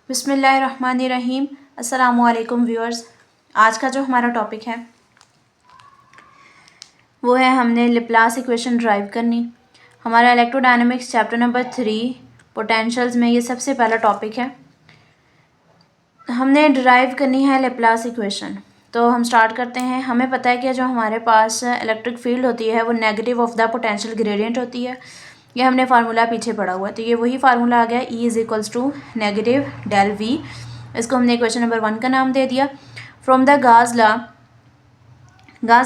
बिस्मिल्लाहिर्रहमानिर्रहीम। अस्सलामुअलैकुम व्यूअर्स। आज का जो हमारा टॉपिक है वो है हमने लेप्लास इक्वेशन ड्राइव करनी। हमारा इलेक्ट्रोडायनेमिक्स चैप्टर नंबर 3 पोटेंशियल्स में ये सबसे पहला टॉपिक है। हमने ड्राइव करनी है लेप्लास इक्वेशन। तो हम स्टार्ट करते हैं। हमें पता है कि जो हमारे पास इलेक्ट्रिक फील्ड होती है वो negative of the potential gradient होती है। ये हमने फार्मूला पीछे पढ़ा हुआ है, तो ये वही फार्मूला आ गया, E is equals to negative del V। इसको हमने क्वेश्चन नंबर 1 का नाम दे दिया। फ्रॉम द गाज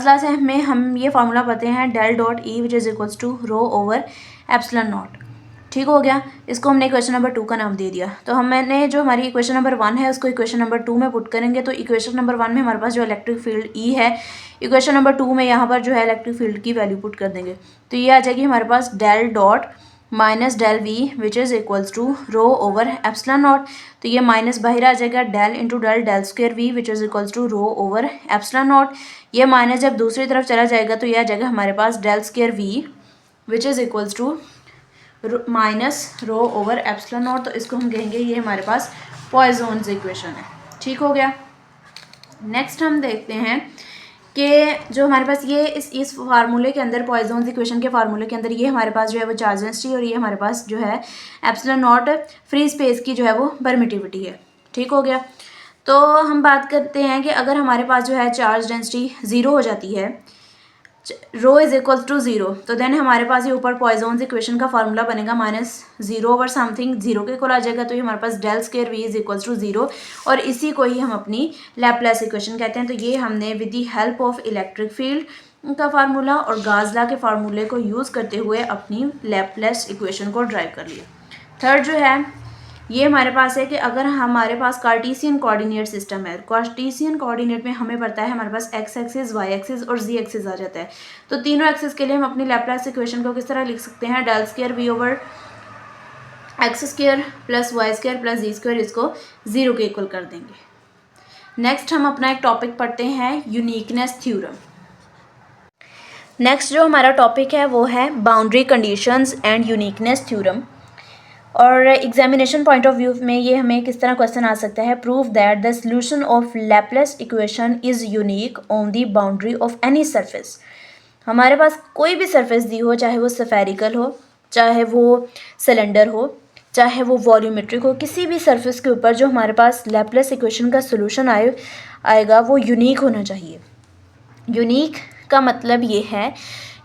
लॉ से हम ये फार्मूला पढ़ते हैं del dot E which is equals to rho over epsilon naught. ठीक हो गया। इसको हमने इक्वेशन नंबर 2 का नाम दे दिया। तो हमने जो हमारी इक्वेशन नंबर 1 है उसको इक्वेशन नंबर 2 में पुट करेंगे। तो इक्वेशन नंबर 1 में हमारे पास जो इलेक्ट्रिक फील्ड E है, इक्वेशन नंबर 2 में यहाँ पर जो है इलेक्ट्रिक फील्ड की वैल्यू पुट कर देंगे। तो ये आ जाएगी हमारे पास del dot minus del V which is equals to rho over epsilon naught. तो ये माइनस बाहर आ जाएगा, del into del square V which is equals to rho over epsilon naught. ये माइनस जब दूसरी तरफ चला जाएगा तो ये आ जाएगा हमारे पास del square V which is equals to minus rho over epsilon naught. तो इसको हम कहेंगे ये हमारे पास पॉइसॉन्स इक्वेशन है। ठीक हो गया। नेक्स्ट हम देखते हैं कि जो हमारे पास ये इस फार्मूले के अंदर, पॉइसॉन्स इक्वेशन के फार्मूले के अंदर, ये हमारे पास जो है वो चार्ज डेंसिटी और ये हमारे पास जो है एप्सिलॉन नॉट फ्री स्पेस की जो है वो परमिटिविटी है। ठीक हो गया। तो हम बात करते हैं कि अगर हमारे पास जो है चार्ज डेंसिटी 0 हो जाती है, रो इज इक्वल टू 0, तो देन हमारे पास ये ऊपर पॉइसॉन्स इक्वेशन का फार्मूला बनेगा -0 ओवर समथिंग, 0 के इक्वल आ जाएगा। तो ये हमारे पास del square V is equal to 0 और इसी को ही हम अपनी लैपलेस इक्वेशन कहते हैं। तो ये हमने with the help of electric field का फार्मूला और गाज लॉ के फार्मूले को यूज़ करते हुए अपनी लैपलेस इक्वेशन को ड्राइव कर लिया। थर्ड जो है ये हमारे पास है कि अगर हमारे पास कार्टेशियन कोऑर्डिनेट सिस्टम है, कार्टेशियन कोऑर्डिनेट में हमें पता है हमारे पास x एक्सिस, y एक्सिस और z एक्सिस आ जाता है। तो तीनों एक्सिस के लिए हम अपनी लैपलेस इक्वेशन को किस तरह लिख सकते हैं, del square V over X square plus Y square plus z square, इसको 0 के इक्वल कर देंगे। नेक्स्ट हम अपना एक टॉपिक पढ़ते हैं, यूनिकनेस थ्योरम। नेक्स्ट जो हमारा टॉपिक है वो है boundary conditions and uniqueness theorem. और एग्जामिनेशन पॉइंट ऑफ व्यू में ये हमें किस तरह क्वेश्चन आ सकता है, prove that the solution of Laplace equation is unique on the boundary of any surface. हमारे पास कोई भी सरफेस दी हो, चाहे वो स्फेरिकल हो, चाहे वो सिलेंडर हो, चाहे वो वॉल्यूमेट्रिक हो, किसी भी सरफेस के ऊपर जो हमारे पास लैपलेस इक्वेशन का सोल्यूशन आएगा वो यूनिक होना चाहिए। यूनिक का मतलब ये है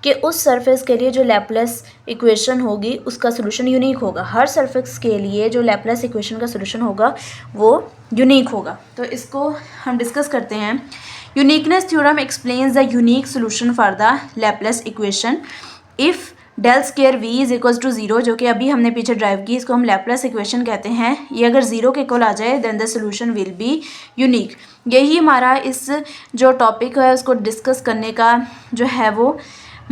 कि उस सरफेस के लिए जो लैपलेस इक्वेशन होगी उसका सोल्यूशन यूनिक होगा। हर सरफेस के लिए जो लैपलेस इक्वेशन का सोल्यूशन होगा वो यूनिक होगा। तो इसको हम डिस्कस करते हैं। Uniqueness theorem explains the unique solution for the Laplace equation if del square V is equals to 0, जो कि अभी हमने पीछे ड्राइव की, इसको हम लैपलेस इक्वेशन कहते हैं। ये अगर 0 के इक्वल आ जाए then the solution will be unique. यही हमारा इस जो टॉपिक है उसको डिस्कस करने का जो है वो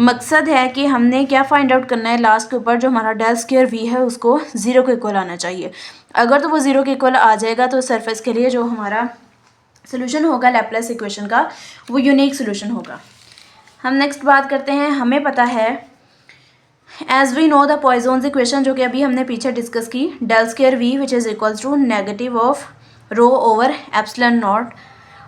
मकसद है कि हमने क्या फाइंड आउट करना है लास्ट के ऊपर, जो हमारा डेल स्क्वायर V है उसको 0 के इक्वल आना चाहिए। अगर तो वो 0 के इक्वल आ जाएगा तो सरफेस के लिए जो हमारा सोल्यूशन होगा लैपलेस इक्वेशन का वो यूनिक सोल्यूशन होगा। हम नेक्स्ट बात करते हैं। हमें पता है as we know the Poisson's equation, जो कि अभी हमने पीछे डिस्कस की, del square V which is equals to negative of rho over epsilon naught.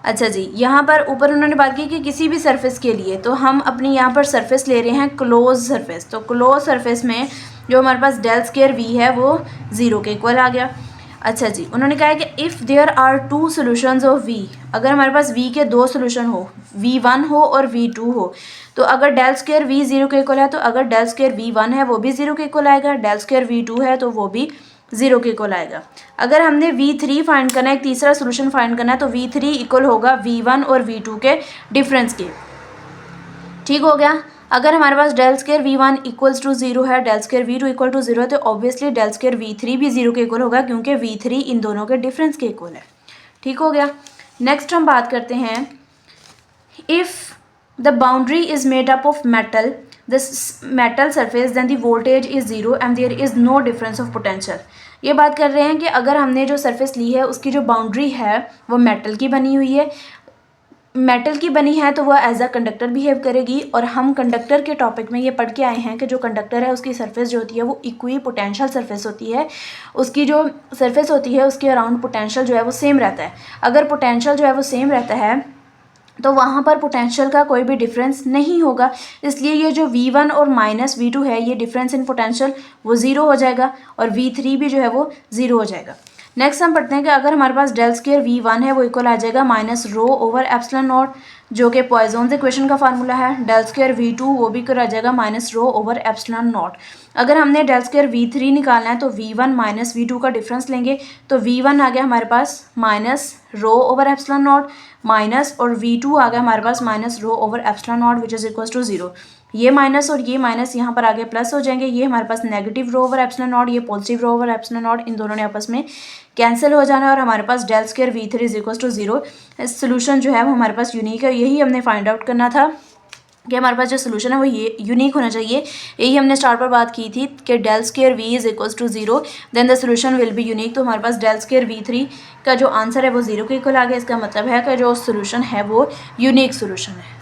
अच्छा जी, यहाँ पर ऊपर उन्होंने बात की कि किसी भी सरफेस के लिए, तो हम अपनी यहाँ पर सरफेस ले रहे हैं क्लोज सरफेस। तो क्लोज सरफेस में जो हमारे पास डेल स्क्वायर V है वो 0 के इक्वल आ गया। अच्छा जी, उन्होंने कहा है कि if there are 2 solutions of V, अगर हमारे पास V के 2 सोल्यूशन हो, V1 हो और V2 हो, तो अगर डेल स्क्वायर V 0 के इक्वल है तो अगर डेल स्क्वायर V1 है वो भी 0 के इक्वल आएगा, डेल स्क्वायर V2 है तो वो भी 0 के इक्वल आएगा। अगर हमने V3 फाइंड करना है, एक तीसरा सोल्यूशन फाइंड करना है, तो V3 इक्वल होगा V1 और V2 के डिफरेंस के। ठीक हो गया। अगर हमारे पास del square V1 equals to 0 है, del square V2 equal to 0 है, तो ऑब्वियसली डेल स्क्वायर V3 भी 0 के इक्वल होगा क्योंकि V3 इन दोनों के डिफरेंस के इक्वल है। ठीक हो गया। नेक्स्ट हम बात करते हैं, if the boundary is made up of metal, this metal surface, then the voltage is 0 and there is no difference of potential. ये बात कर रहे हैं कि अगर हमने जो सरफेस ली है उसकी जो बाउंड्री है वो मेटल की बनी हुई है, मेटल की बनी है तो वह एज अ कंडक्टर बिहेव करेगी, और हम कंडक्टर के टॉपिक में ये पढ़ के आए हैं कि जो कंडक्टर है उसकी सरफेस जो होती है वो इक्वी पोटेंशियल सरफेस होती है, उसकी जो सरफेस होती है उसके अराउंड पोटेंशियल जो है वो सेम रहता है। अगर पोटेंशियल जो है वो सेम रहता है तो वहाँ पर पोटेंशियल का कोई भी डिफरेंस नहीं होगा, इसलिए ये जो V1 और माइनस V2 है ये डिफरेंस इन पोटेंशियल वो ज़ीरो हो जाएगा, और V3 भी जो है वो ज़ीरो हो जाएगा। नेक्स्ट हम पढ़ते हैं कि अगर हमारे पास डेल स्क्वायर V1 है वो इक्वल आ जाएगा minus rho over epsilon not, जो कि पॉइजन इक्वेशन का फार्मूला है। डेल स्क्वायर V2 वो भी इक्वल आ जाएगा minus rho over epsilon not. अगर हमने डेल स्क्वायर V3 निकालना है तो V1 माइनस V2 का डिफरेंस लेंगे, तो V1 आ गया हमारे पास minus rho over epsilon naught minus, और V2 आ गया हमारे पास minus rho over epsilon naught which is equal to 0। ये माइनस और ये माइनस यहाँ पर आगे प्लस हो जाएंगे, ये हमारे पास negative rho over epsilon naught, ये positive rho over epsilon naught, इन दोनों ने आपस में कैंसिल हो जाना है, और हमारे पास del square V3 is equal to 0। Solution जो है वो हमारे पास यूनिक है, यही हमने फाइंड आउट करना था कि हमारे पास जो सोल्यूशन है वो ये यूनिक होना चाहिए। यही हमने स्टार्ट पर बात की थी कि del square V is equal to 0 then the solution will be unique. तो हमारे पास डेल स्क्वायर V3 का जो आंसर है वो 0 के इक्वल आ गया, इसका मतलब है कि जो सोल्यूशन है वो यूनिक सोल्यूशन है।